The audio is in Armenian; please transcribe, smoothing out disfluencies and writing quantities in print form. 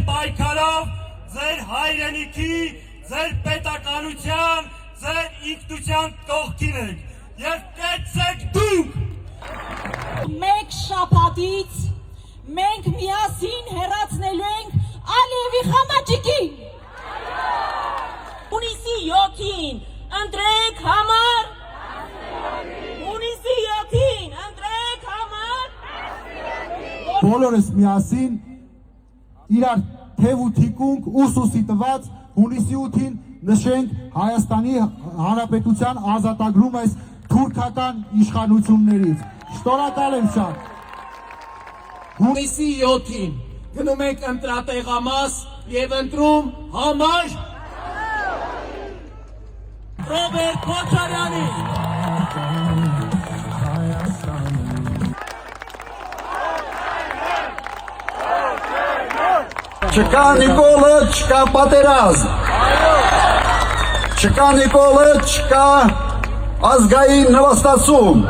պայքարով ձեր հայրենիքի, ձեր պետականության, ձեր ինքնության կողքին եք և կեցեք դուք։ Մեկ շաբաթից մենք միասին հեռացնելու ենք Ալիևի Խամաճիկին։ Հունիսի 7-ին ընտրեք համար։ Հունիսի 7-ին ընտրեք համար։ Բոլորս միասին իրար թև ու թիկունք ուսուսի տված հունիսի 8-ին նշենք Հայաստանի Հանրապետության ազատագրում այս թուրքական իշխանություններից։ Շնորհակալ եմ շատ։ Հունիսի 7-ին գնում ենք ընտրատեղամաս և ընտրում համար Ռոբերտ Քոչարյանին։ Չկա Նիկոլը, չկա պատերազմ։ Չկա Նիկոլը, չկա ազգային նվաստացում։